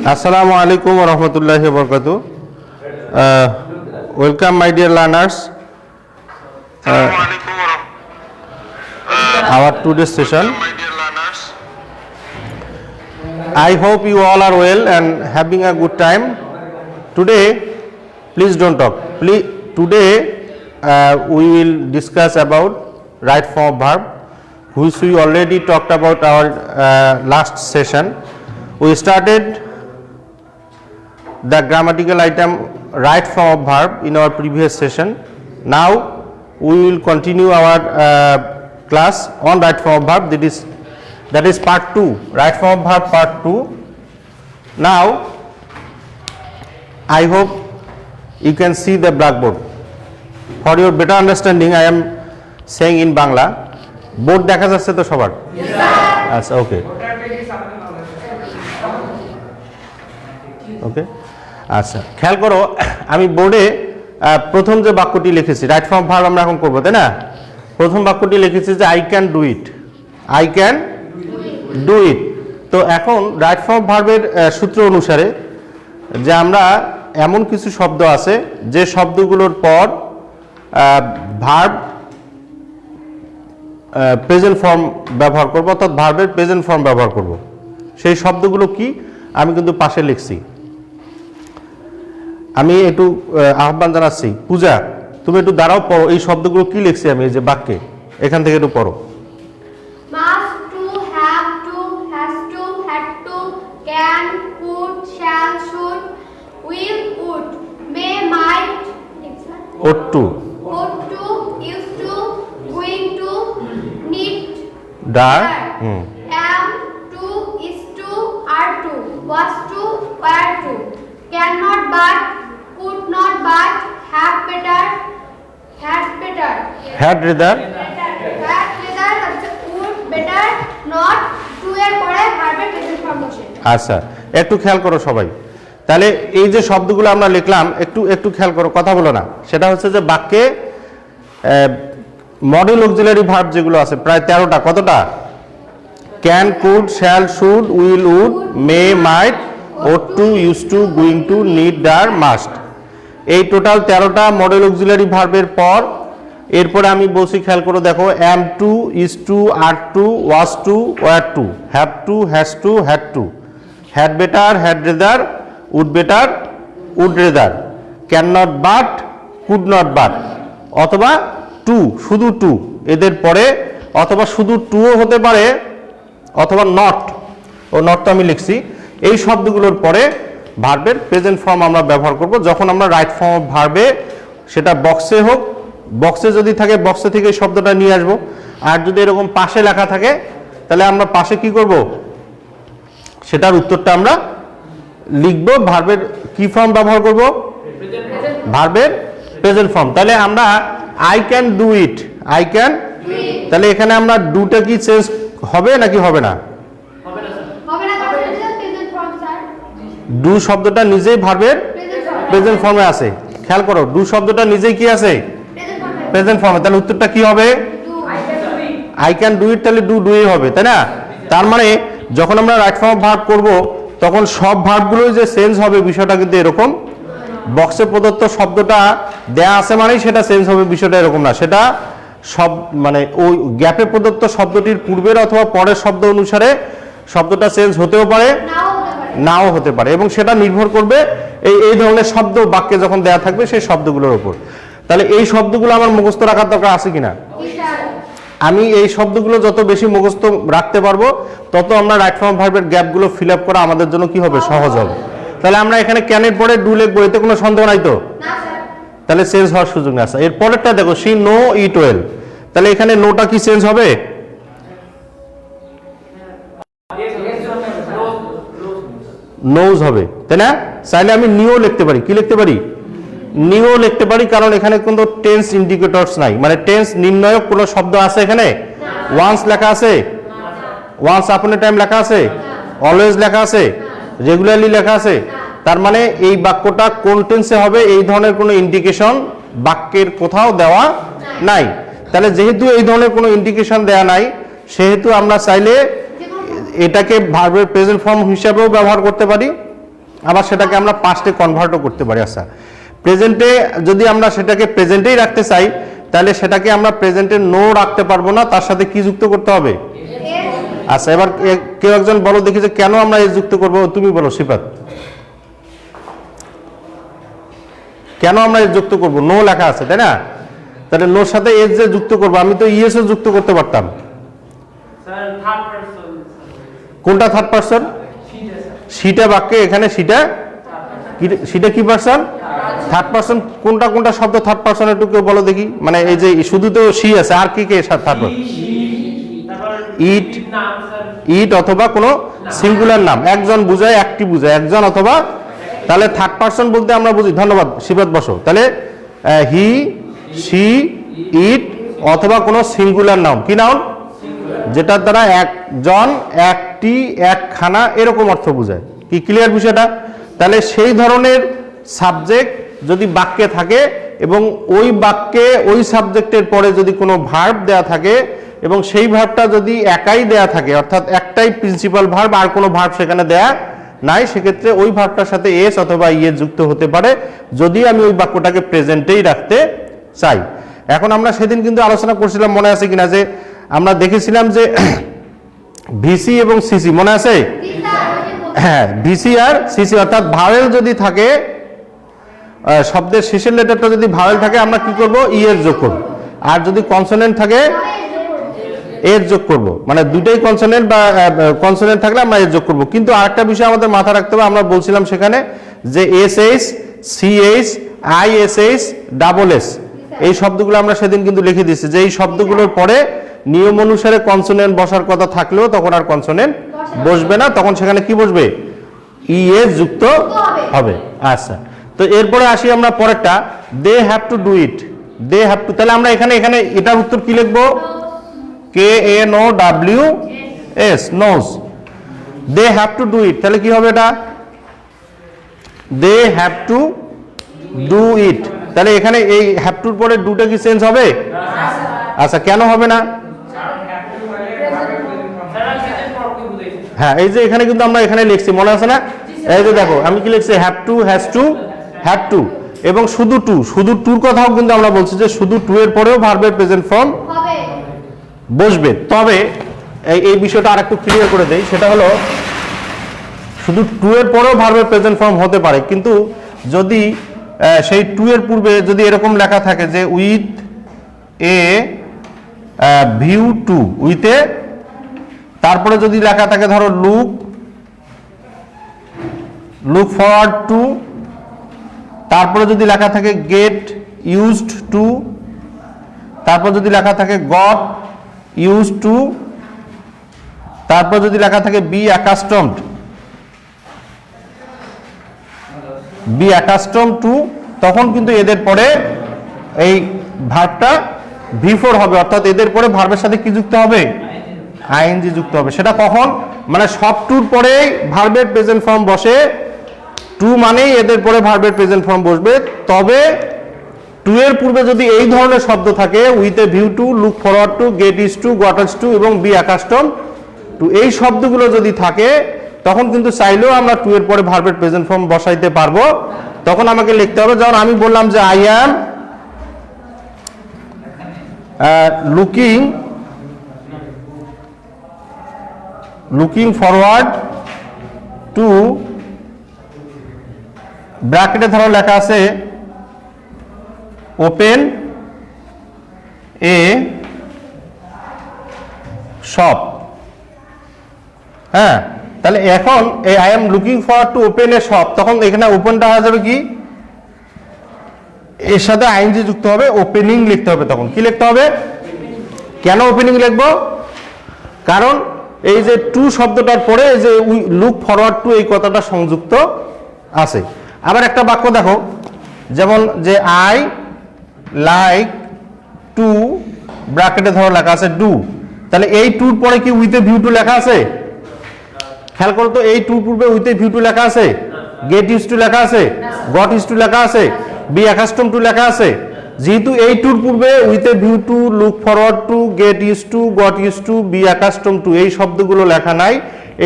Assalamu alaikum wa rahmatullahi wa barakatuh. Welcome my dear learners. Our today's session. I hope you all are well and having a good time. Today, please don't talk. Today we will discuss about right form of verb, which we already talked about our last session. We started the grammatical item right form of verb in our previous session. Now we will continue our class on right form of verb. That is part 2, right form of verb part 2. Now I hope you can see the blackboard. For your better understanding, I am saying in Bangla. Board দেখা যাচ্ছে তো সবার? আচ্ছা, ওকে ওকে আচ্ছা, খেয়াল করো, আমি বোর্ডে প্রথম যে বাক্যটি লিখেছি রাইট ফর্ম ভার্ব আমরা এখন করবো, তাই না? প্রথম বাক্যটি লিখেছি যে I can do it, I can do it. তো এখন রাইট ফর্ম ভার্বের সূত্র অনুসারে যে আমরা এমন কিছু শব্দ আছে যে শব্দগুলোর পর ভার্ব প্রেজেন্ট ফর্ম ব্যবহার করব, অর্থাৎ ভার্বের প্রেজেন্ট ফর্ম ব্যবহার করব। সেই শব্দগুলো কি আমি কিন্তু পাশে লিখছি। আমি একটু আহ্বান জানাচ্ছি, পূজা তুমি একটু দাঁড়াও, পড়ো এই শব্দগুলো কি লিখছি আমি এই যে বাক্যে, এখান থেকে একটু পড়ো। Must to, have to, has to, had to, can, could, shall, should, will, would, may, might, ought to, used to, going to, need, dar, am to, is to, are to, was to, were to, cannot but, could not but, have better, had better, had rather, would better, not, to এর পরে ভার্বের present form বসে। আচ্ছা, একটু খেয়াল করো সবাই। তাহলে এই যে শব্দগুলো আমরা লিখলাম, একটু খেয়াল করো, কথা বলো না। সেটা হচ্ছে যে বাক্যে মডেল অক্সিলারি ভার্ব যেগুলো আছে প্রায় 13টা। কতটা? Can, could, shall, should, will, would, may, might, ought to, used to, going to, need, dar, must। এই টোটাল 13টা মডেল অক্সিলারি ভার্বের পর এরপরে আমি বলছি, খেয়াল করে দেখো, am to, is to, are to, was to, were to, have to, has to, had to, had better, had rather, would better, would rather, cannot but, could not but, অথবা to, শুধু to এদের পরে, অথবা শুধু to ও হতে পারে, অথবা not, O not তো আমি লিখছি। এই শব্দগুলোর পরে ভার্বের প্রেজেন্ট ফর্ম আমরা ব্যবহার করব যখন আমরা রাইট ফর্ম অফ ভার্বে, সেটা বক্সে হোক, বক্সে যদি থাকে বক্সে থেকে এই শব্দটা নিয়ে আসবো, আর যদি এরকম পাশে লেখা থাকে তাহলে আমরা পাশে কি করব, সেটার উত্তরটা আমরা লিখব। ভার্বের কি ফর্ম ব্যবহার করব? ভার্বের প্রেজেন্ট ফর্ম। তাহলে আমরা I can do it, I can, তাহলে এখানে আমরা ডুটা কি চেঞ্জ হবে নাকি হবে না? ডু শব্দটা নিজেই ভার্বের প্রেজেন্ট ফর্মে আছে। খেয়াল করো, ডু শব্দটা নিজেই কি আছে? প্রেজেন্ট ফর্মে। তাহলে উত্তরটা কি হবে? আই ক্যান ডু ইট, তাহলে ডুই হবে, তাই না? তার মানে যখন আমরা রাইট ফর্ম অফ ভার্ব করব তখন সব ভার্বগুলোই যে চেঞ্জ হবে বিষয়টা কিন্তু এরকম। বক্সে প্রদত্ত শব্দটা দেয়া আছে মানেই সেটা চেঞ্জ হবে, বিষয়টা এরকম না। সেটা সব মানে ওই গ্যাপে প্রদত্ত শব্দটির পূর্বের অথবা পরের শব্দ অনুসারে শব্দটা চেঞ্জ হতেও পারে, নাও হতে পারে, এবং সেটা নির্ভর করবে এই ধরনের শব্দ বাক্যে যখন দেয়া থাকবে সেই শব্দগুলোর উপর। তাহলে এই শব্দগুলো আমার মুখস্থ রাখার দরকার আছে কিনা? আমি এই শব্দগুলো যত বেশি মুখস্থ রাখতে পারবো তত আমরা রাইট ফর্ম ভার্বের গ্যাপগুলো ফিল আপ করা আমাদের জন্য কি হবে? সহজ হবে। তাহলে আমরা এখানে ক্যানের পরে ডু লিখবো, এতে কোনো সন্দেহ নাই তো? তাহলে চেঞ্জ হওয়ার সুযোগ নেই। এর পরেরটা দেখো, শি নো ইট ওয়েল, তাহলে এখানে নোটা কি চেঞ্জ হবে? নোজ হবে, তাই না? চাইলে আমি নিও লিখতে পারি, কি লিখতে পারি? নিও লিখতে পারি, কারণ এখানে কিন্তু টেন্স ইন্ডিকেটরস নাই, মানে টেন্স নির্ণায়ক কোনো শব্দ আছে এখানে? ওয়ান্স লেখা আছে, ওয়ান্স আপন এ টাইম লেখা আছে, অলওয়েজ লেখা আছে, রেগুলারলি লেখা আছে। তার মানে এই বাক্যটা কোন টেন্সে হবে এই ধরনের কোনো ইন্ডিকেশন বাক্যের কোথাও দেওয়া নাই। তাহলে যেহেতু এই ধরনের কোনো ইন্ডিকেশন দেওয়া নাই, সেহেতু আমরা চাইলে এটাকে ভার্বের প্রেজেন্ট ফর্ম হিসাবেও ব্যবহার করতে পারি, আবার সেটাকে আমরা পাস্টে কনভার্টও করতে পারি। আচ্ছা, প্রেজেন্টে যদি আমরা সেটাকে প্রেজেন্টেই রাখতে চাই তাহলে সেটাকে আমরা প্রেজেন্টে নো রাখতে পারবো না, তার সাথে কি যুক্ত করতে হবে? আচ্ছা, এবার কেউ একজন বলো দেখি যে কেন আমরা এস যুক্ত করব। তুমি বলো সিফাত, কেন আমরা এস যুক্ত করব? নো লেখা আছে তাই না, তাহলে নোর সাথে এস যে যুক্ত করবো, আমি তো ইএসও যুক্ত করতে পারতাম। কোনটা থার্ড পারসন? সিটা বাক্যে এখানে সিটা কি পারসন? Third person. কোনটা কোনটা শব্দ থার্ড পারসন একটু কেউ বলো দেখি। মানে এই যে শুধু তো সি আছে, আর কি কে থার্ড পারসন? ইট, ইট অথবা কোনো সিঙ্গুলার নাম, একজন বুঝায় একটি বুঝায়, একজন অথবা, তাহলে থার্ড পারসন বলতে আমরা বুঝি। ধন্যবাদ শিবাত, বসো। তাহলে হি, সি, ইট অথবা কোনো সিঙ্গুলার নাউন। কি নাউন? যেটার দ্বারা একজন, একটি, একখানা এরকম অর্থ বোঝায়। কি ক্লিয়ার বিষয়টা? তাহলে সেই ধরনের সাবজেক্ট যদি বাক্যে থাকে এবং ওই বাক্যে ওই সাবজেক্টের পরে যদি কোনো ভার্ব দেয়া থাকে এবং সেই ভার্বটা যদি একাই দেয়া থাকে, অর্থাৎ একটাই প্রিন্সিপাল ভার্ব আর কোনো ভার্ব সেখানে দেয়া নাই, সেক্ষেত্রে ওই ভার্বটার সাথে এস অথবা ইয়ে যুক্ত হতে পারে যদি আমি ওই বাক্যটাকে প্রেজেন্টেই রাখতে চাই। এখন আমরা সেদিন কিন্তু আলোচনা করছিলাম, মনে আছে কিনা, যে আমরা দেখেছিলাম যে ভিসি এবং সিসি, মনে আছে? হ্যাঁ, ভিসি আর সিসি, অর্থাৎ ভাওয়েল যদি থাকে, শব্দের শেষের লেটারটা যদি ভাওয়েল থাকে আমরা কি করব? ইএস যোগ করব। আর যদি কনসোনেন্ট থাকে এর যোগ করব। মানে দুটোই কনসোনেন্ট বা কনসোনেন্ট থাকলে আমরা এর যোগ করব। কিন্তু আরেকটা বিষয় আমাদের মাথায় রাখতে হবে, আমরা বলছিলাম সেখানে যে এসএইচ, সিএইচ, আইএসএইচ, ডাবল এস, এই শব্দগুলো আমরা সেদিন কিন্তু লিখে দিয়েছি যে এই শব্দগুলোর পরে নিয়ম অনুসারে কনসোনেন্ট বসার কথা থাকলেও তখন আর কনসোনেন্ট বসবে না, তখন সেখানে কি বসবে? ইএস যুক্ত হবে। আচ্ছা, তো এরপরে আসি আমরা পরেরটা, they have to do it. They have to, তাহলে আমরা এখানে এটার উত্তর কি লিখবো? KNOWS, knows. They have to do it, তাহলে কি হবে এটা? They have to do it. তাহলে এখানে এই হ্যাভ টুর পরে ডুটা কি চেঞ্জ হবে? আচ্ছা, কেন হবে না? হ্যাঁ, এই যে এখানে কিন্তু আমরা এখানে লিখছি, মনে আছে না? এই যে দেখো আমি কি লিখছি, have to, has to, have to, এবং শুধু টু, শুধু টুর কথাও কিন্তু আমরা বলছি যে শুধু টু এর পরেও ভার্বের প্রেজেন্ট ফর্ম বসবে। তবে এই বিষয়টা আরেকটু ক্লিয়ার করে দেই, সেটা হলো শুধু টু এর পরেও ভার্বের প্রেজেন্ট ফর্ম হতে পারে, কিন্তু যদি সেই টু এর পূর্বে যদি এরকম লেখা থাকে যে উইথ এ ভিউ টু, উইথে, তারপরে যদি লেখা থাকে ধরো লুক ফরওয়ার্ড টু, তারপরে যদি লেখা থাকে গেট ইউজড টু, তারপর যদি লেখা থাকে গট ইউজড টু, তারপর যদি লেখা থাকে বি অ্যাকাস্টমড টু, তখন কিন্তু এদের পরে এই ভার্বটা V4 হবে, অর্থাৎ এদের পরে ভার্বের সাথে কি যুক্ত হবে? আইএনজি যুক্ত হবে। সেটা কখন? মানে সব টুর পরে ভার্বের প্রেজেন্ট ফর্ম বসে, টু মানেই এদের পরে ভার্বের প্রেজেন্ট ফর্ম বসবে। তবে টু এর পূর্বে যদি এই ধরনের শব্দ থাকে, with a view to, look forward to, get use to, got use to এবং বি অ্যাকাস্টম টু, এই শব্দগুলো যদি থাকে তখন কিন্তু চাইলেও আমরা টু এর পরে ভার্বের প্রেজেন্ট ফর্ম বসাইতে পারবো। তখন আমাকে লিখতে হবে, যেমন আমি বললাম যে I am looking forward to, ব্র্যাকেটে ধরো লেখা আছে ওপেন এ শপ। হ্যাঁ, তাহলে এখন এই I am looking forward to open A shop, তখন এখানে ওপেনটা হয়ে যাবে কি? এর সাথে আইএনজি যুক্ত হবে, ওপেনিং লিখতে হবে। তখন কি লিখতে হবে? কেন ওপেনিং লিখবো? কারণ এই যে টু শব্দটার পরে যে উই লুক ফরওয়ার্ড টু এই কথাটা সংযুক্ত আছে। আবার একটা বাক্য দেখো, যেমন যে আই লাইক টু, ব্র্যাকেটে ধরো লেখা আছে ডু, তাহলে এই টুর পরে কি উইথ এ ভিউ টু লেখা আছে? খেয়াল করো তো, এই টুর পূর্বে উইথ এ ভিউ টু লেখা আছে? গেট ইউজ টু লেখা আছে? গট ইউজ টু লেখা আছে? বি অ্যাকাস্টম টু লেখা আছে? যেহেতু এই টুর পূর্বে with a view to, look forward to, get use to, got use to, be accustom to এই শব্দগুলো লেখা নাই,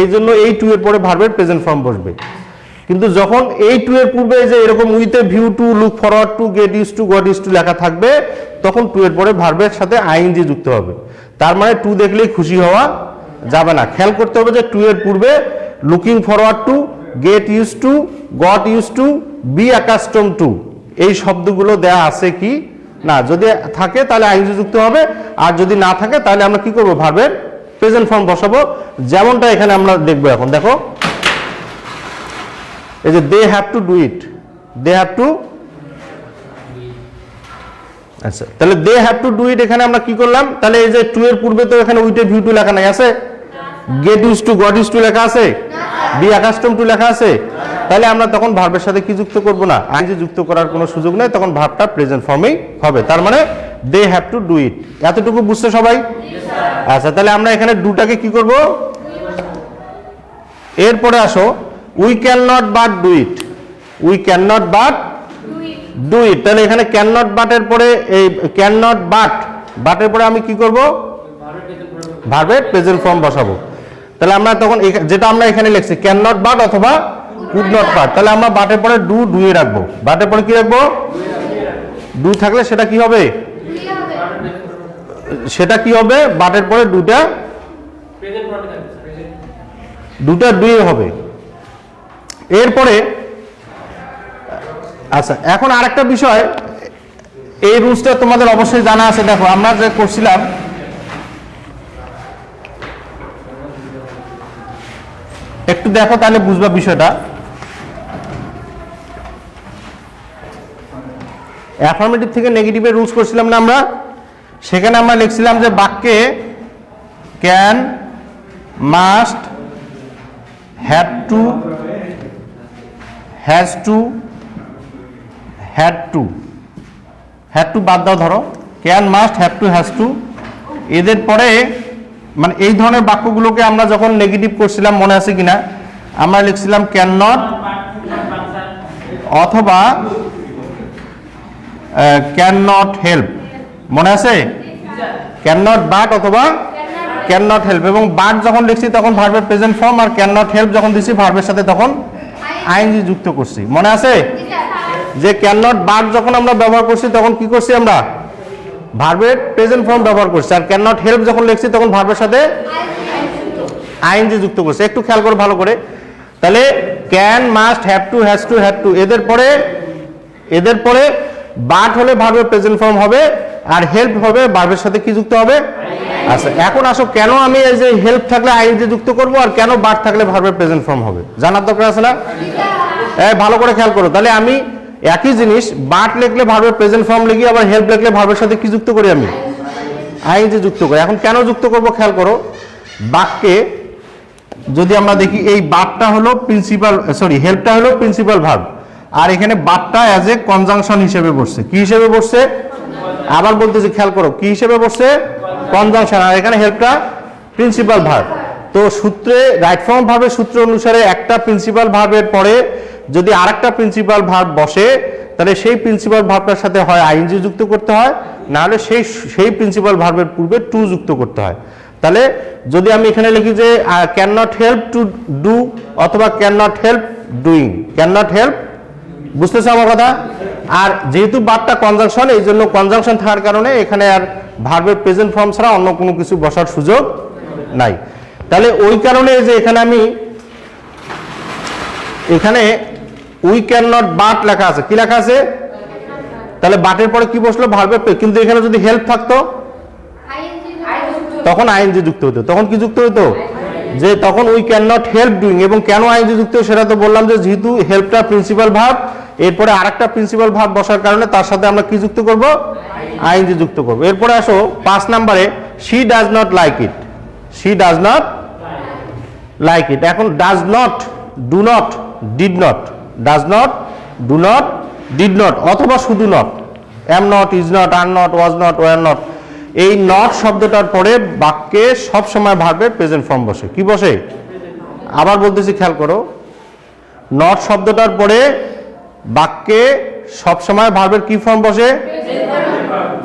এই জন্য এই টু এর পরে ভার্বের প্রেজেন্ট ফর্ম বসবে। কিন্তু যখন এই টু এর পূর্বে যে এরকম with a view to, look forward to, get use to, got use to লেখা থাকবে, তখন টু এর পরে ভার্বের সাথে আইএনজি যুক্ত হবে। তার মানে টু দেখলেই খুশি হওয়া যাবে না, খেয়াল করতে হবে যে টু এর পূর্বে looking forward to, get use to, got use to, be accustom to এই শব্দগুলো দেয়া আছে কি না, যদি থাকে তাহলে আইএনজি যুক্ত হবে, আর যদি না থাকে তাহলে আমরা কি করব, ভার্বের প্রেজেন্ট ফর্ম বসাবো। যেমনটা এখানে আমরা দেখবো। এখন দেখো এই যে they have to do it, they have to, আচ্ছা তাহলে they have to do it এখানে আমরা কি করলাম, তাহলে এই যে টু এর পূর্বে তো এখানে উইথ এ ভিউ টু লেখা নাই, আছে? Get use to, got use to লেখা আছে, বি অ্যাকাস্টম টু লেখা আছে, তাহলে আমরা তখন ভার্বের সাথে কি যুক্ত করব না, আইএনজি যুক্ত করার কোনো সুযোগ নেই, তখন ভার্বটা প্রেজেন্ট ফর্মেই হবে। তার মানে they have to do it, এতটুকু বুঝতে সবাই? আচ্ছা তাহলে আমরা এখানে ডুটাকে কি করব, এরপরে আসো we can not but do it, we can not but do it, তাহলে এখানে ক্যান নট বাটের পরে এই ক্যান নট বাট, বাটের পরে আমি কি করব, ভার্বের প্রেজেন্ট ফর্ম বসাবো। তাহলে আমরা তখন যেটা আমরা এখানে লিখছি ক্যান নট বাট অথবা কুড নট বাট, তাহলে আমরা বাটের পরে ডু ডুয়ে রাখবো, বাটের পরে কি রাখবো, ডু থাকলে সেটা কি হবে, সেটা কি হবে, বাটের পরে দুটা ডুয়ে হবে। এরপরে আচ্ছা এখন আরেকটা বিষয়, এই রুলসটা তোমাদের অবশ্যই জানা আছে। দেখো আমরা যে করছিলাম, একটু দেখো তাহলে বুঝবা বিষয়টা। অ্যাফার্মেটিভ থেকে নেগেটিভের রুলস করছিলাম না আমরা, সেখানে আমরা লিখছিলাম যে বাক্যে can, must, have to, has to, had to, had to বাদ দাও, ধরো can, must, have to, has to, এদের পরে মানে এই ধরনের বাক্যগুলোকে আমরা যখন নেগেটিভ করছিলাম মনে আছে কিনা, আমরা লিখছিলাম ক্যান নট অথবা ক্যান নট হেল্প, মনে আছে? ক্যান নট বাট অথবা ক্যান নট হেল্প, এবং বাট যখন লিখছি তখন ভার্বের প্রেজেন্ট ফর্ম, আর ক্যান নট হেল্প যখন দিচ্ছি ভার্বের সাথে তখন আইএনজি যুক্ত করছি, মনে আছে? যে ক্যান নট বাট যখন আমরা ব্যবহার করছি তখন কি করছি, আমরা ভার্বের প্রেজেন্ট ফর্ম ব্যবহার করছি, আর ক্যান নট হেল্প যখন লিখছি তখন ভার্বের সাথে আইএনজি যুক্ত করছি। একটু খেয়াল করে ভালো করে, তাহলে can, must, have to, has to, had to, এদের পরে বাট হলে ভার্বের প্রেজেন্ট ফর্ম হবে, আর হেল্প হবে ভার্বের সাথে কি যুক্ত হবে। আচ্ছা এখন আসো, কেন আমি এই যে হেল্প থাকলে আইএনজি যুক্ত করব, আর কেন বাট থাকলে ভার্বের প্রেজেন্ট ফর্ম হবে, জানার দরকার আছে না? ভালো করে খেয়াল করো, তাহলে আমি একই জিনিস বাট লিখলে ভার্বের প্রেজেন্ট ফর্ম লিখি, আবার হেল্প লিখলে ভার্বের সাথে কি যুক্ত করি, আমি আইএনজি যুক্ত করি। এখন কেন যুক্ত করব খেয়াল করো, বাক্যে যদি আমরা দেখি এই বাটটা হলো প্রিন্সিপাল, সরি হেল্পটা হলো প্রিন্সিপাল ভার্ব, আর এখানে বাটটা অ্যাজ এ কনজাংশন হিসেবে বসছে, কি হিসেবে বসছে, আবার বলতেছি খেয়াল করো, কি হিসেবে বসছে, কনজাংশন, আর এখানে হেল্পটা প্রিন্সিপাল ভার্ব। তো সূত্রে রাইট ফর্ম ভার্বের সূত্র অনুসারে একটা প্রিন্সিপাল ভার্বের পরে যদি আরেকটা প্রিন্সিপাল ভার্ব বসে, তাহলে সেই প্রিন্সিপাল ভার্বটার সাথে হয় আইএনজি যুক্ত করতে হয়, না হলে সেই প্রিন্সিপাল ভার্বের পূর্বে টু যুক্ত করতে হয়। তাহলে যদি আমি এখানে লিখি যে can not help to do অথবা can not help doing, can not help, বুঝতেছো আমার কথা? আর যেহেতু বাটটা কনজাংশন, এই জন্য কনজাংশন থাকার কারণে এখানে আর ভার্বের প্রেজেন্ট ফর্ম ছাড়া অন্য কোনো কিছু বসার সুযোগ নাই। তাহলে ওই কারণে যে এখানে আমি এখানে উই ক্যান নট বাট লেখা আছে, কি লেখা আছে, তাহলে বাটের পরে কি বসলো, ভার্বের, কিন্তু এখানে যদি হেল্প থাকতো তখন আইএনজি যুক্ত হতো, তখন কি যুক্ত হতো, যে তখন we can not help doing, এবং কেন আইএনজি যুক্ত সেটা তো বললাম, যে যেহেতু হেল্পটা প্রিন্সিপাল ভার্ব, এরপরে আরেকটা প্রিন্সিপাল ভার্ব বসার কারণে তার সাথে আমরা কি যুক্ত করব, আইএনজি যুক্ত করব। এরপরে আসো 5 নম্বরে, she does not like it, she does not like it. এখন does not, do not, did not, does not, do not, did not, অথবা শুধু not, am not, is not, are not, was not, were not, এই not শব্দটার পরে বাক্যে সব সময় ভার্বের প্রেজেন্ট ফর্ম বসে, কি বসে, আবার বলতেছি খেয়াল করো, নট শব্দটার পরে বাক্যে সব সময় ভার্বের কি ফর্ম বসে?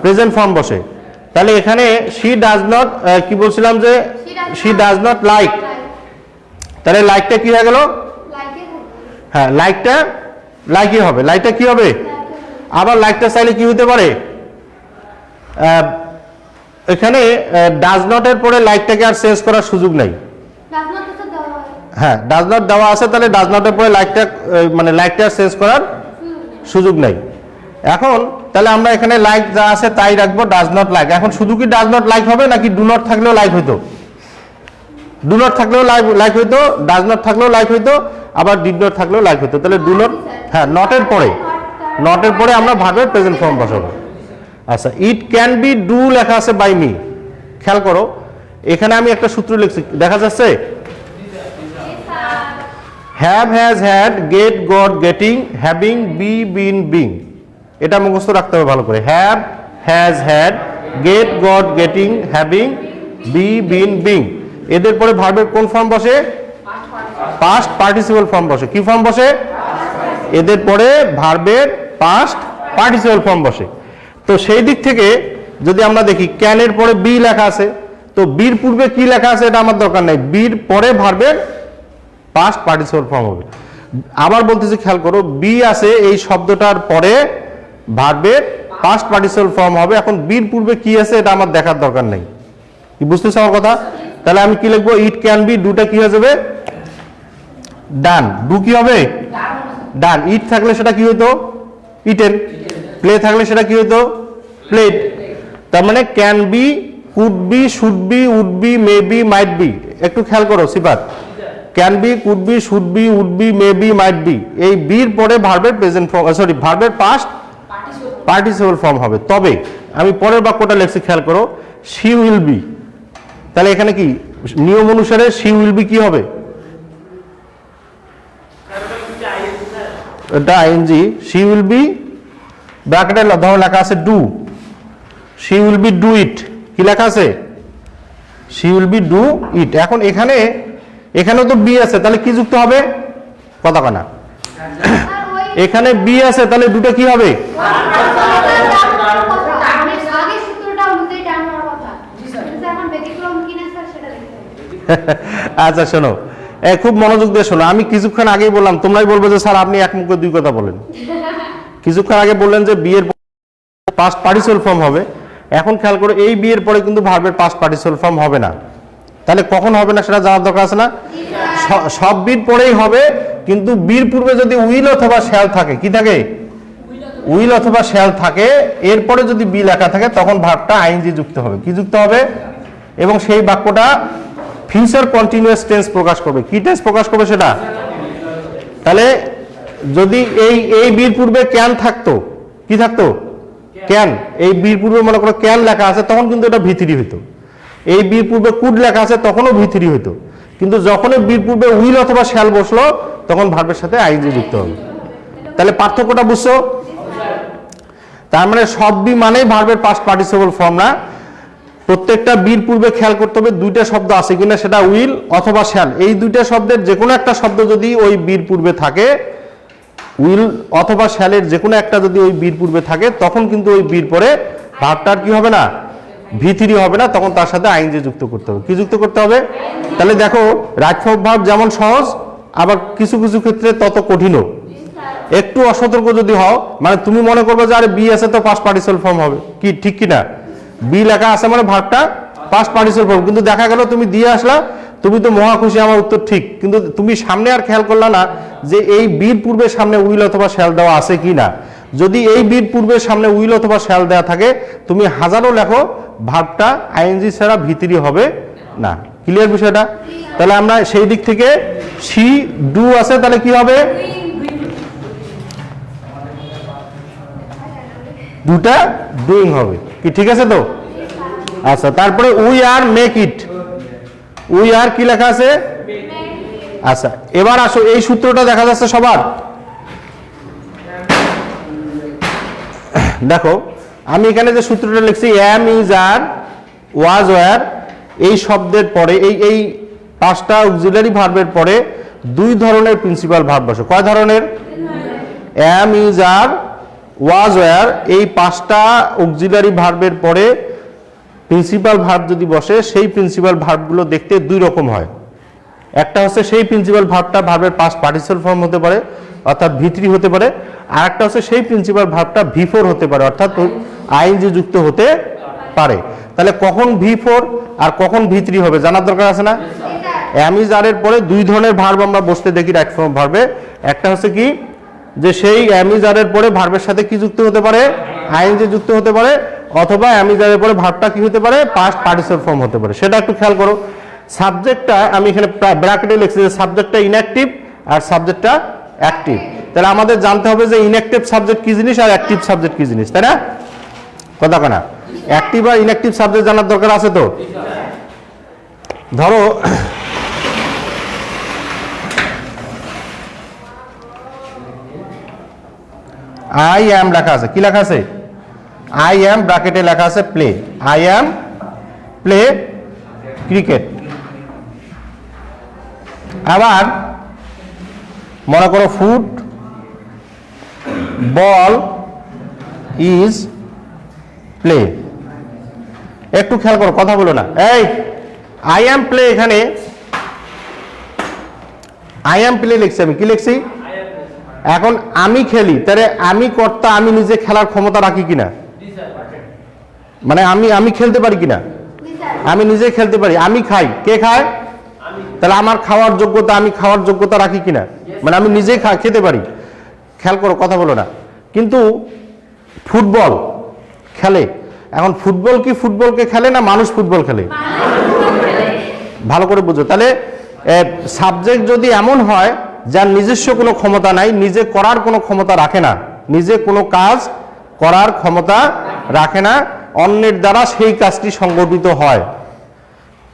প্রেজেন্ট ফর্ম বসে। তাহলে এখানে she does not কি বলছিলাম যে she does not like, তাহলে লাইকটা কি হয়ে গেল? হ্যাঁ, লাইকটা লাইকই হবে। লাইকটা কি হবে? আবার লাইকটা চাইলে কি হতে পারে? এখানে ডাজ নট এর পরে লাইকটাকে আর চেঞ্জ করার সুযোগ নাই। হ্যাঁ, ডাজ নট দেওয়া আছে, তাহলে ডাজ নট এর পরে লাইকটা মানে লাইকটা চেঞ্জ করার সুযোগ নাই। এখন তাহলে আমরা এখানে লাইক যা আছে তাই রাখবো, ডাজ নট লাইক। এখন শুধু কি ডাজ নট লাইক হবে নাকি ডু নট থাকলেও লাইক হইতো? ডু নট থাকলেও লাইক হইতো, ডাজ নট থাকলেও লাইক হইতো, আবার ডিড নট থাকলেও লাইক হইতো। তাহলে ডু নট, হ্যাঁ, নটের পরে আমরা ভার্বের প্রেজেন্ট ফর্ম বসাবো। আচ্ছা, ইট ক্যান বি ডু লেখা আছে বাই মি। খেয়াল করো, এখানে আমি একটা সূত্র লিখছি, দেখা যাচ্ছে? Have, has, had, get, got, getting, having, be, been, being. এটা মুখস্থ রাখতে হবে ভালো করে। Have, has, had, get, got, getting, having, be, been, being. এদের পরে ভার্বের কোন ফর্ম বসে? পাস্ট পার্টিসিপল ফর্ম বসে। কি ফর্ম বসে? এদের পরে ভার্বের পাস্ট পার্টিসিপল ফর্ম বসে। তো সেই দিক থেকে যদি আমরা দেখি, ক্যানের পরে বি লেখা আছে, তো বির পূর্বে কি লেখা আছে এটা আমার দরকার নাই, বির পরে ভার্বের পাস্ট পার্টিসিপল ফর্ম হবে। আবার বলতেছি, খেয়াল করো, বি আছে, এই শব্দটার পরে ভার্বের পাস্ট পার্টিসিপল ফর্ম হবে। এখন বির পূর্বে কি আছে এটা আমার দেখার দরকার নেই। কি বুঝতেছ আমার কথা? তাহলে আমি কি লিখবো? ইট ক্যান বি, ডুটা কি হয়ে যাবে? ডান। ডু কি হবে? ডান। ইট থাকলে সেটা কি হইতো? ইটেন। প্লে থাকলে সেটা কি হইতো? প্লেড। তার মানে can be, could be, should be, would be, may be, might be. একটু খেয়াল করো Sifat, can be, could be, should be, would be, may be, might be, এই বির পরে ভার্বের প্রেজেন্ট ফর্ম, সরি, ভার্বের পাস্ট পার্টিসিপল ফর্ম হবে। তবে আমি পরের বাক্যটা লিখছি, খেয়াল করো, শি উইল বি। তাহলে এখানে কি নিয়ম অনুসারে শি উইল বি কি হবে? এটা আইএনজি। শি উইল বি, ব্র্যাকেটে ধরো লেখা আছে do, she will be do it. কি লেখা আছে? She will be do it. এখন এখানেও তো বি আছে, তাহলে কি যুক্ত হবে? কথা কানা। এখানে বি আছে, তাহলে দুটো কি হবে? আচ্ছা শোনো, খুব মনোযোগ দিয়ে শোনো। আমি কিছুক্ষণ আগেই বললাম, তোমরাই বলবে যে স্যার আপনি এক মুখে দুই কথা বলেন। কিছুক্ষণ আগে বললেন যে বি এর পাস্ট পার্টিসিপল ফর্ম হবে। এখন খেয়াল করো, এই বি এর পরে কিন্তু ভার্বের পাস্ট পার্টিসিপল ফর্ম হবে না। তাহলে কখন হবে না সেটা জানার দরকার আছে না? সব বির পরেই হবে, কিন্তু বির পূর্বে যদি উইল অথবা শ্যাল থাকে, কি থাকে? উইল অথবা শ্যাল থাকে, এরপরে যদি বি লেখা থাকে তখন ভার্বটা আইএনজি যুক্ত হবে। কি যুক্ত হবে? এবং সেই বাক্যটা ফিউচার কন্টিনিউয়াস টেন্স প্রকাশ করবে। কি টেন্স প্রকাশ করবে সেটা? তাহলে যদি এই বির পূর্বে ক্যান থাকতো, কি থাকতো? ক্যান। এই বির পূর্বে মনে করো ক্যান লেখা আছে, তখন কিন্তু এটা ভি3 হইতো। এই বির পূর্বে কুড লেখা আছে, তখনও ভি3 হইতো। কিন্তু যখনই বির পূর্বে উইল অথবা শ্যাল বসলো, তখন ভার্বের সাথে আইএনজি যুক্ত হবে। তাহলে পার্থক্যটা বুঝছো? তার মানে সব বি মানেই ভার্বের পাস্ট পার্টিসিপল ফর্ম না। প্রত্যেকটা বির পূর্বে খেয়াল করতে হবে দুইটা শব্দ আছে কিনা, সেটা উইল অথবা শ্যাল। এই দুইটা শব্দের যে কোনো একটা শব্দ যদি ওই বির পূর্বে থাকে, উইল অথবা শ্যালের যে কোনো একটা যদি ওই বির পূর্বে থাকে, তখন কিন্তু ওই বির পরে ভার্বটার কি হবে না? ভি3 হবে না, তখন তার সাথে আইএনজি যুক্ত করতে হবে। কি যুক্ত করতে হবে? তাহলে দেখো, রাইট ফর্ম ভার্ব যেমন সহজ, আবার কিছু কিছু ক্ষেত্রে তত কঠিনও। একটু অসতর্ক যদি হও, মানে তুমি মনে করবে যে আরে বি আছে তো পাস্ট পার্টিসিপল ফর্ম হবে, কি ঠিক কি না? বি লেখা আছে মানে ভার্বটা পাস্ট পার্টিসিপল ফর্ম, কিন্তু দেখা গেল তুমি দিয়ে আসলা, তুমি তো মহা খুশি, আমার উত্তর ঠিক, কিন্তু তুমি সামনে আর খেয়াল করলা না যে এই বির পূর্বে সামনে উইল অথবা শ্যাল দেওয়া আছে কি না। যদি এই বির পূর্বে সামনে উইল অথবা শ্যাল দেওয়া থাকে, তুমি হাজারও লেখো, ভার্বটা আইএনজি ছাড়া ভি3 হবে না। ক্লিয়ার বিষয়টা? তাহলে আমরা সেই দিক থেকে সি ডু আছে, তাহলে কি হবে? দুটা ডুইং হবে। কি ঠিক আছে তো? আচ্ছা, তারপরে we are make it. We are কি লেখা আছে? আচ্ছা, এবার আসো, এই সূত্রটা দেখা যাচ্ছে সবার? দেখো, আমি এখানে যে সূত্রটা লিখছি, am, is, are, was, were, এই শব্দের পরে এই পাঁচটা অক্সিলারি ভার্বের পরে দুই ধরনের প্রিন্সিপাল ভার্ব বসে। কয় ধরনের? Am, is, are, was were, এই 5টা অক্সিলারি ভার্বের পরে প্রিন্সিপাল ভার্ব যদি বসে সেই প্রিন্সিপাল ভার্বগুলো দেখতে দুই রকম হয়। একটা হচ্ছে সেই প্রিন্সিপাল ভার্বটা ভার্বের পাস্ট পার্টিসিপাল ফর্ম হতে পারে অর্থাৎ V3 হতে পারে, আর একটা হচ্ছে সেই প্রিন্সিপাল ভার্বটা V4 হতে পারে অর্থাৎ আইএনজি যুক্ত হতে পারে। তাহলে কখন V4 আর কখন V3 হবে জানার দরকার আছে না? অ্যামিজারের পরে দুই ধরনের ভার্ব আমরা বসতে দেখি রাইট ফর্ম ভার্বে। একটা হচ্ছে কি যে সেই অ্যামিজারের পরে ভার্বের সাথে কি যুক্ত হতে পারে, আইএনজি যুক্ত হতে পারে, অথবা অ্যামিজারের পরে ভার্বটা কি হতে পারে, পাস্ট পার্টিসিপাল ফর্ম হতে পারে। সেটা একটু খেয়াল করো। সাবজেক্টটা আমি এখানে ব্র্যাকেটে লিখছি যে সাবজেক্টটা ইনঅ্যাক্টিভ আর সাবজেক্টটা অ্যাক্টিভ। তাহলে আমাদের জানতে হবে যে ইনঅ্যাক্টিভ সাবজেক্ট কি জিনিস আর অ্যাক্টিভ সাবজেক্ট কি জিনিস, তাই না? কথা কেনা অ্যাক্টিভ আর ইনঅ্যাক্টিভ সাবজেক্ট জানার দরকার আছে তো। ধরো আই অ্যাম লেখা আছে, কি লেখা আছে? আই অ্যাম ব্র্যাকেটে লেখা আছে play, I am play cricket. আবার মনে করো ফুট বল ইজ প্লে। একটু খেয়াল করো, কথা বলো না। এই আই অ্যাম প্লে, এখানে আই অ্যাম প্লে লিখছি, আমি কি লিখছি? এখন আমি খেলি, তাহলে আমি কর্তা, আমি নিজে খেলার ক্ষমতা রাখি কিনা, মানে আমি খেলতে পারি কিনা, আমি নিজে খেলতে পারি। আমি খাই, কে খায়? তাহলে আমার খাওয়ার যোগ্যতা, আমি খাওয়ার যোগ্যতা রাখি কিনা, মানে আমি নিজেই খেতে পারি। খেয়াল করো, কথা বলো না। কিন্তু ফুটবল খেলে, এখন ফুটবল কি ফুটবলকে খেলে না মানুষ ফুটবল খেলে? ভালো করে বুঝো। তাহলে সাবজেক্ট যদি এমন হয় যার নিজস্ব কোনো ক্ষমতা নাই, নিজে করার কোনো ক্ষমতা রাখে না, নিজে কোনো কাজ করার ক্ষমতা রাখে না, অন্যের দ্বারা সেই কাজটি সংগঠিত হয়,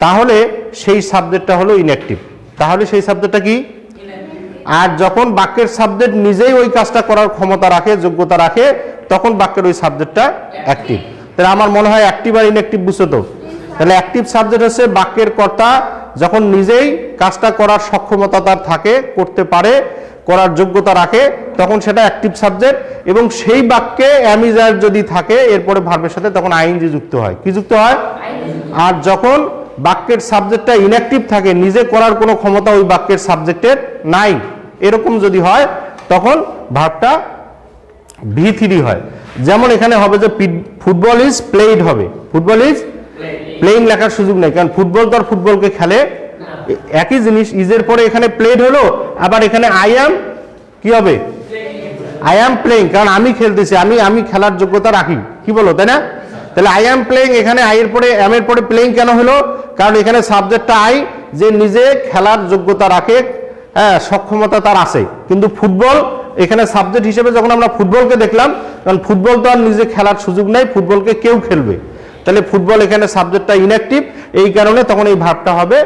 তাহলে সেই সাবজেক্টটা হলো ইনঅ্যাক্টিভ। তাহলে সেই সাবজেক্টটা কি? আর যখন বাক্যের সাবজেক্ট নিজেই ওই কাজটা করার ক্ষমতা রাখে, যোগ্যতা রাখে, তখন বাক্যের ওই সাবজেক্টটা অ্যাক্টিভ। তাহলে আমার মনে হয় অ্যাক্টিভ আর ইনঅ্যাক্টিভ বুঝছো তো। তাহলে অ্যাক্টিভ সাবজেক্ট হচ্ছে বাক্যের কর্তা যখন নিজেই কাজটা করার সক্ষমতা তার থাকে, করতে পারে, করার যোগ্যতা রাখে, তখন সেটা অ্যাক্টিভ সাবজেক্ট। এবং সেই বাক্যে অ্যামিজার যদি থাকে এরপরে ভার্বের সাথে, তখন আইএনজি যুক্ত হয়। কি যুক্ত হয়? আর যখন বাক্যের সাবজেক্টটা ইনঅ্যাক্টিভ থাকে, নিজে করার কোনো ক্ষমতা ওই বাক্যের সাবজেক্টের নাই, এরকম যদি হয় তখন ভার্বটা V3 হয়। যেমন এখানে হবে যে ফুটবল ইজ প্লেইড হবে, ফুটবল ইজ প্লেইং লেখার সুযোগ নেই, কারণ ফুটবল তো আর ফুটবলকে খেলে, একই জিনিস। ইজের পরে এখানে প্লেড হলো, আবার এখানে আই অ্যাম কি হবে? আই অ্যাম প্লেইং, কারণ আমি খেলতেছি, আমি খেলার যোগ্যতা রাখি, কি বলো, তাই না? তাহলে আই অ্যাম প্লেইং, এখানে আই এর পরে অ্যাম এর পরে প্লেইং কেন হলো? কারণ এখানে সাবজেক্টটা আই, যে নিজে খেলার যোগ্যতা রাখে, হ্যাঁ, সক্ষমতা তার আছে। কিন্তু ফুটবল এখানে সাবজেক্ট হিসেবে যখন আমরা ফুটবলকে দেখলাম, কারণ ফুটবল তো আর নিজে খেলার সুযোগ নেই, ফুটবলকে কেউ খেলবে, তাহলে ফুটবল এখানে সাবজেক্টটা ইনঅ্যাক্টিভ, এই কারণে তখন এই ভার্বটা হবে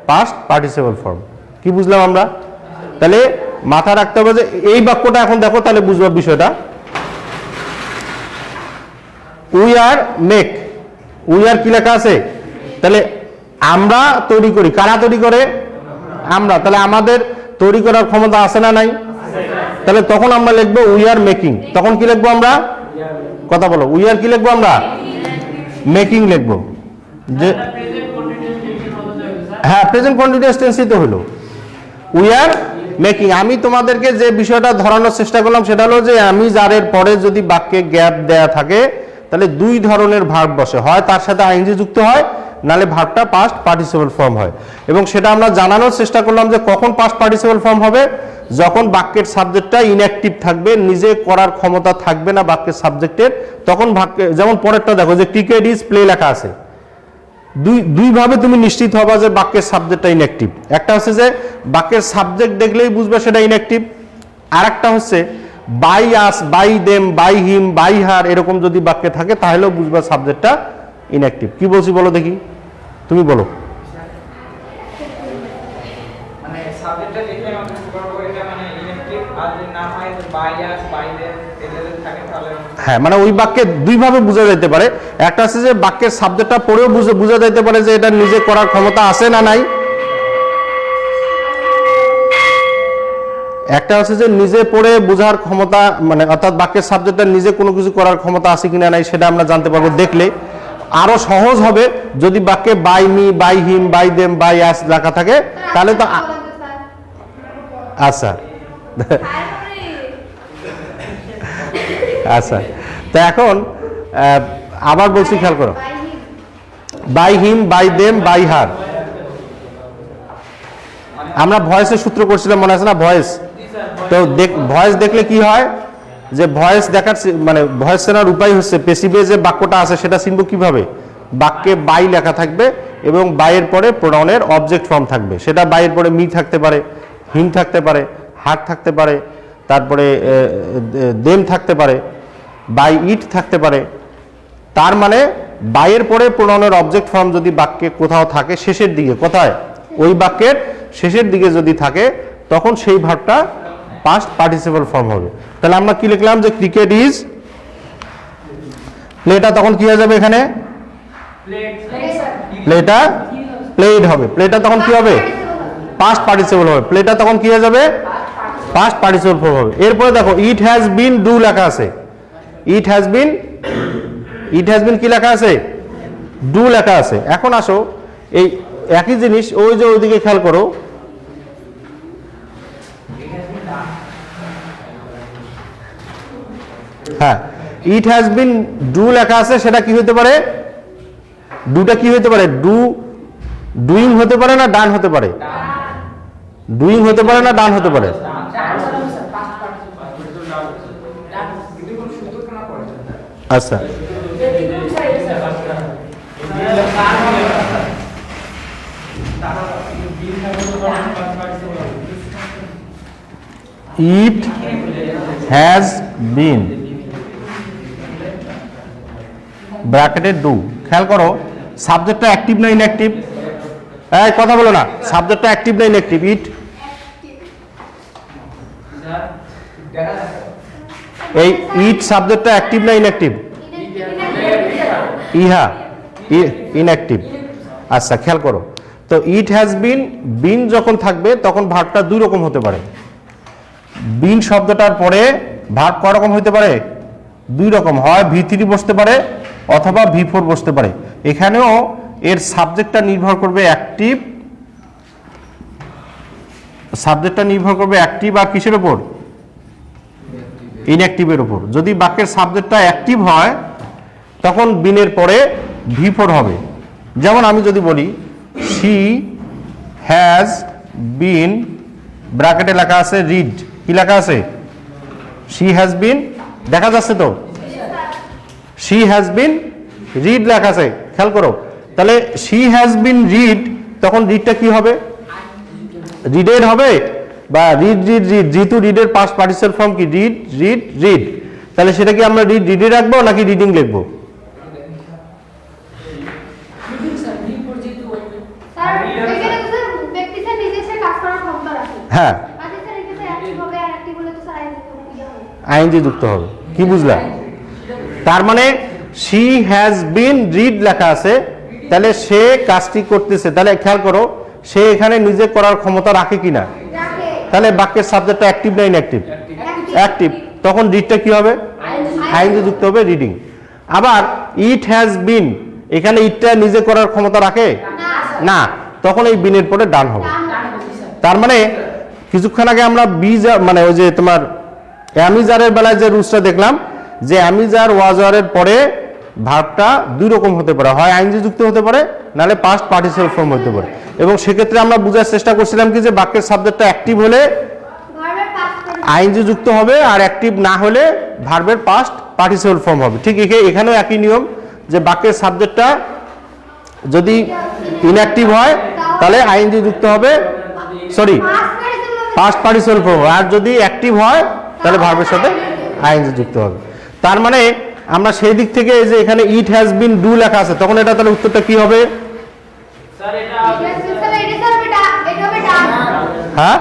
পাস্ট পার্টিসিপাল ফর্ম। কি বুঝলাম আমরা? তাহলে মাথা রাখতে হবে যে এই বাক্যটা এখন দেখো, তাহলে বুঝবো বিষয়টা। We are make, we are কি লেখা আছে? তাহলে আমরা তৈরি করি, কারা তৈরি করে? আমরা। তাহলে আমাদের তৈরি করার ক্ষমতা আছে না নাই? তাহলে তখন আমরা লিখবো উই আর মেকিং। তখন কি লিখবো আমরা? কথা বলো, উই আর কি লিখবো আমরা? মেকিং লিখবো। যে হ্যাঁ, প্রেজেন্ট কন্টিনিউয়াস টেন্সই তো হলো। We are making. আমি তোমাদেরকে যে বিষয়টা ধরানোর চেষ্টা করলাম সেটা হলো যে আমি যারের পরে যদি বাক্যে গ্যাপ দেয়া থাকে, তাহলে দুই ধরনের ভার্ব বসে, হয় তার সাথে আইএনজি যুক্ত হয়, নালে ভার্বটা পাস্ট পার্টিসিপাল ফর্ম হয়। এবং সেটা আমরা জানানোর চেষ্টা করলাম যে কখন পাস্ট পার্টিসিপাল ফর্ম হবে, যখন বাক্যের সাবজেক্টটা ইনঅ্যাক্টিভ থাকবে, নিজে করার ক্ষমতা থাকবে না বাক্যের সাবজেক্টের, তখন বাক্যে, যেমন পরেরটা দেখো যে ক্রিকেট ইজ প্লে লেখা আছে, দুইভাবে তুমি নিশ্চিত হবা যে বাক্যের সাবজেক্টটা ইনঅ্যাক্টিভ। একটা হচ্ছে যে বাক্যের সাবজেক্ট দেখলেই বুঝবে সেটা ইনঅ্যাক্টিভ, আর একটা হচ্ছে by us, by them, by him, by her, এরকম যদি বাক্যে থাকে তাহলেও বুঝবা সাবজেক্টটা ইনঅ্যাক্টিভ। কি বলছি বলো দেখি, তুমি বলো। মানে সাবজেক্টটা দেখলে আমরা বুঝতে পারবো এটা মানে ইনঅ্যাক্টিভ, আর যদি না হয় বাই আস, বাই দেম এদের থাকে তাহলে হ্যাঁ, মানে ওই বাক্যে দুইভাবে বোঝা যেতে পারে। একটা আছে যে বাক্যের সাবজেক্টটা পড়েও বোঝা যেতে পারে যে এটা নিজে করার ক্ষমতা আছে না নাই। একটা হচ্ছে যে নিজে পড়ে বোঝার ক্ষমতা, মানে অর্থাৎ বাক্যের সাবজেক্টটা নিজে কোনো কিছু করার ক্ষমতা আছে কিনা নাই সেটা আমরা জানতে পারবো দেখলে। আরো সহজ হবে যদি বাক্যে by me, by him, by them, by us লেখা থাকে, তাহলে তো আচ্ছা আচ্ছা। তো এখন আবার বলছি, খেয়াল করো, by him, by them, by her. আমরা ভয়েসের সূত্র করছিলাম, মনে আছে না, ভয়েস। তো ভয়েস দেখলে কি হয়, যে ভয়েস দেখার মানে ভয়েস চেনার উপায় হচ্ছে পেসিভে যে বাক্যটা আছে সেটা চিনব কিভাবে, বাক্যে বাই লেখা থাকবে এবং বাইয়ের পরে প্রোনাউনের অবজেক্ট ফর্ম থাকবে। সেটা বাইয়ের পরে মি থাকতে পারে, হিম থাকতে পারে, হার থাকতে পারে, তারপরে দেম থাকতে পারে, বাই ইট থাকতে পারে। তার মানে বাইয়ের পরে প্রোনাউনের অবজেক্ট ফর্ম যদি বাক্যে কোথাও থাকে শেষের দিকে, কোথায়, ওই বাক্যের শেষের দিকে যদি থাকে, তখন সেই ভার্বটা পাস্ট পার্টিসিপল ফর্ম হবে। তাহলে আমরা কি লিখলাম, যে ক্রিকেট ইজ প্লেটা, তখন কি হয়ে যাবে এখানে, প্লেটা প্লেড হবে। প্লেটা তখন কি হবে, পাস্ট পার্টিসিপল হবে। প্লেটা তখন কি হয়ে যাবে, পাস্ট পার্টিসিপল ফর্ম হবে। এরপরে দেখো ইট হ্যাজ বিন ডু লেখা আছে, ইট হ্যাজ বিন কি লেখা আছে, ডু লেখা আছে। এখন আসো এই একই জিনিস ওই যে ওইদিকে খেয়াল করো, হ্যাঁ, ইট হ্যাজ বিন ডু লেখা আছে, সেটা কি হতে পারে, ডুটা কি হতে পারে, ডুইং হতে পারে না ডান হতে পারে, ডুইং হতে পারে না ডান হতে পারে। আচ্ছা, ইট হ্যাজ বিন ব্র্যাকেটে ডু। খেয়াল করো সাবজেক্টটা অ্যাক্টিভ না ইনঅ্যাক্টিভ, এই কথা বলো না, সাবজেক্টটা অ্যাক্টিভ না ইনঅ্যাক্টিভ, ইট, এই ইট সাবজেক্টটা অ্যাক্টিভ না ইনঅ্যাক্টিভ, ইহা ইনঅ্যাক্টিভ। আচ্ছা খেয়াল করো, তো ইট হ্যাজ বিন, বিন যখন থাকবে তখন ভার্বটা দুই রকম হতে পারে। বিন শব্দটার পরে ভার্ব কয় রকম হতে পারে, দুই রকম, হয় V3 বসতে পারে অথবা V4 বসতে পারে। এখানেও এর সাবজেক্টটা নির্ভর করবে অ্যাক্টিভ, সাবজেক্টটা নির্ভর করবে অ্যাক্টিভ আর কিসের উপর, ইনঅ্যাক্টিভের উপর। যদি বাক্যের সাবজেক্টটা অ্যাক্টিভ হয় তখন বিনের পরে V4 হবে। যেমন আমি যদি বলি শি হ্যাজ বিন, ব্র্যাকেটে লেখা আছে রিড, কি লেখা আছে, শি হ্যাজ বিন, দেখা যাচ্ছে তো, শি হ্যাজ বিন রিড লেখা আছে, খেয়াল করো। তাহলে শি হ্যাজ বিন রিড, তখন রিডটা কি হবে, রিডেড হবে, বা রিড রিড রিড, যেহেতু রিডের পাস্ট পার্টিসিপল ফর্ম কি, রিড রিড রিড, তাহলে সেটা কি আমরা রিডে রাখবো নাকি রিডিং লিখবো, হ্যাঁ আইএনজি যুক্ত হবে। কি বুঝলাম, তার মানে শি হ্যাজ বিন রিড লেখা আছে, তাহলে সে কাজটি করতেছে। তাহলে খেয়াল করো সে এখানে নিজে করার ক্ষমতা রাখে কিনা, তাহলে বাক্যের সাবজেক্টটা অ্যাক্টিভ না ইনঅ্যাক্টিভ, অ্যাক্টিভ, তখন রিডটা কি হবে, আইএনজি যুক্ত হবে, রিডিং। আবার ইট হ্যাজ বিন, এখানে ইটটা নিজে করার ক্ষমতা রাখে না, তখন এই বিনের পরে ডান হবে। তার মানে কিছুক্ষণ আগে আমরা মানে ওই যে তোমার অ্যামিজারের বেলায় যে রুলসটা দেখলাম, যে অ্যামিজার ওয়াজারের পরে ভার্বটা দুই রকম হতে পারে, হয় আইএনজি যুক্ত হতে পারে নাহলে পাস্ট পার্টিসিপল ফর্ম হতে পারে। এবং সেক্ষেত্রে আমরা বোঝার চেষ্টা করছিলাম কি, যে বাক্যের সাবজেক্টটা অ্যাক্টিভ হলে আইএনজি যুক্ত হবে, আর অ্যাক্টিভ না হলে ভার্বের পাস্ট পার্টিসিপল ফর্ম হবে। ঠিক এখানেও একই নিয়ম, যে বাক্যের সাবজেক্টটা যদি ইনঅ্যাক্টিভ হয় তাহলে আইএনজি যুক্ত হবে, সরি পাস্ট পার্টিসিপল ফর্ম, আর যদি অ্যাক্টিভ হয় তাহলে ভার্বের সাথে আইএনজি যুক্ত হবে। তার মানে আমরা সেই দিক থেকে যে এখানে ইট হ্যাজ বিন ডু লেখা আছে, তখন এটা তাহলে উত্তরটা কি হবে, হ্যাঁ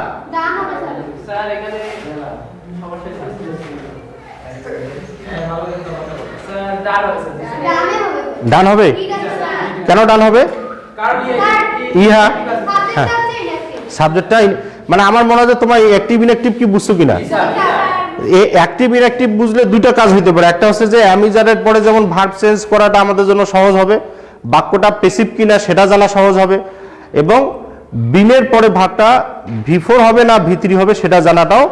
ডান হবে, কেন ডান হবে, ইহা, হ্যাঁ সাবজেক্টটা, মানে আমার মনে হয় যে তোমার অ্যাক্টিভ ইনঅ্যাক্টিভ কি বুঝছো কিনা? এই অ্যাক্টিভ ইনঅ্যাক্টিভ বুঝলে দুইটা কাজ হইতে পারে। একটা হচ্ছে যে অ্যামিজারের পরে যেমন ভার্ব চেঞ্জ করাটা আমাদের জন্য সহজ হবে, বাক্যটা পেসিভ কিনা সেটা জানা সহজ হবে, এবং বিনের পরে ভার্বটা V4 হবে না V3 হবে সেটা জানাটাও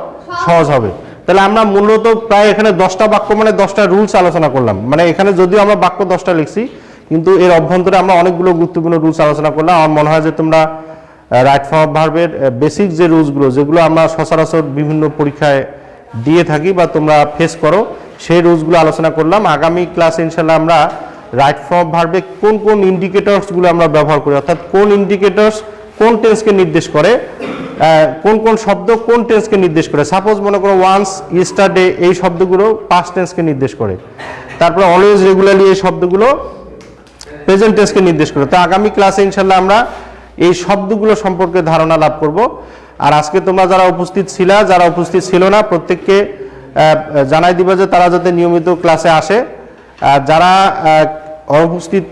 সহজ হবে। তাহলে আমরা মূলত প্রায় এখানে 10টা বাক্য মানে 10টা রুলস আলোচনা করলাম। মানে এখানে যদিও আমরা বাক্য 10টা লিখছি, কিন্তু এর অভ্যন্তরে আমরা অনেকগুলো গুরুত্বপূর্ণ রুলস আলোচনা করলাম। আমার মনে হয় যে তোমরা রাইট ফর্ম অফ ভার্বের বেসিক যে রুলসগুলো, যেগুলো আমরা সচরাচর বিভিন্ন পরীক্ষায় দিয়ে থাকি বা তোমরা ফেস করো, সেই রুলসগুলো আলোচনা করলাম। আগামী ক্লাসে ইনশাল্লাহ আমরা রাইট ফর্ম অফ ভার্বে কোন কোন ইন্ডিকেটরসগুলো আমরা ব্যবহার করি, অর্থাৎ কোন ইন্ডিকেটরস কোন টেন্সকে নির্দেশ করে, কোন কোন শব্দ কোন টেন্সকে নির্দেশ করে। সাপোজ মনে করো ওয়ান্স, ইয়েস্টারডে, এই শব্দগুলো পাস্ট টেন্সকে নির্দেশ করে। তারপরে অলওয়েজ, রেগুলারলি, এই শব্দগুলো প্রেজেন্ট টেন্সকে নির্দেশ করে। তো আগামী ক্লাসে ইনশাল্লাহ আমরা এই শব্দগুলো সম্পর্কে ধারণা লাভ করব। আর আজকে তোমরা যারা উপস্থিত ছিলা, যারা উপস্থিত ছিল না, প্রত্যেককে জানাই দিবা যে তারা যাতে নিয়মিত ক্লাসে আসে। যারা অনুপস্থিত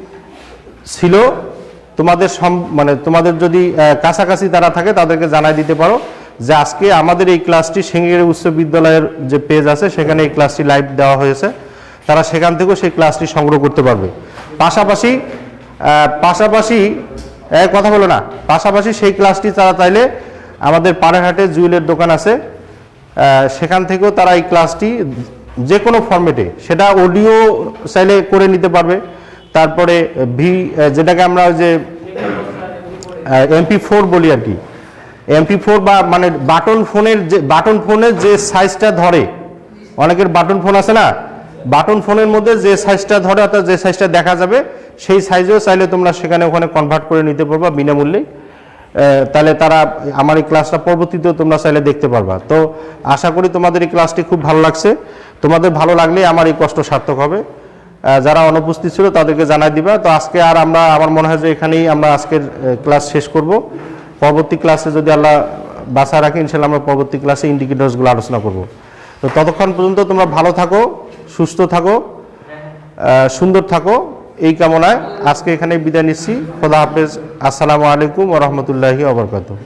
ছিল তোমাদের মানে তোমাদের যদি কাছাকাছি তারা থাকে তাদেরকে জানাই দিতে পারো যে আজকে আমাদের এই ক্লাসটি সিঙ্গির উচ্চ বিদ্যালয়ের যে পেজ আছে সেখানে এই ক্লাসটি লাইভ দেওয়া হয়েছে, তারা সেখান থেকেও সেই ক্লাসটি সংগ্রহ করতে পারবে। পাশাপাশি কথা বলো না, পাশাপাশি সেই ক্লাসটি তারা চাইলে আমাদের পাড়াঘাটে জুয়েলের দোকান আছে, সেখান থেকেও তারা এই ক্লাসটি যে কোনো ফরম্যাটে, সেটা অডিও চাইলে করে নিতে পারবে। তারপরে যেটাকে আমরা যে MP4 বলি আর কি, MP4 বা মানে বাটন ফোনের যে সাইজটা ধরে, অনেকের বাটন ফোন আছে না, বাটন ফোনের মধ্যে যে সাইজটা ধরে অর্থাৎ যে সাইজটা দেখা যাবে সেই সাইজেও চাইলে তোমরা সেখানে ওখানে কনভার্ট করে নিতে পারবা বিনামূল্যে। তাহলে তারা আমার এই ক্লাসটা পরবর্তীতেও তোমরা চাইলে দেখতে পারবা। তো আশা করি তোমাদের এই ক্লাসটি খুব ভালো লাগছে। তোমাদের ভালো লাগলে আমার এই কষ্ট সার্থক হবে। যারা অনুপস্থিত ছিল তাদেরকে জানাই দিবা। তো আজকে আর আমার মনে হয় যে এখানেই আমরা আজকের ক্লাস শেষ করব। পরবর্তী ক্লাসে যদি আল্লাহ বাঁচা রাখে ইনশাআল্লাহ আমরা পরবর্তী ক্লাসে ইন্ডিকেটরসগুলো আলোচনা করব। তো ততক্ষণ পর্যন্ত তোমরা ভালো থাকো, সুস্থ থাকো, সুন্দর থাকো, এই কামনায় আজকে এখানে বিদায় নিচ্ছি। খোদা হাফেজ। আসসালামু আলাইকুম ওয়া রাহমাতুল্লাহি ওয়া বারাকাতুহু।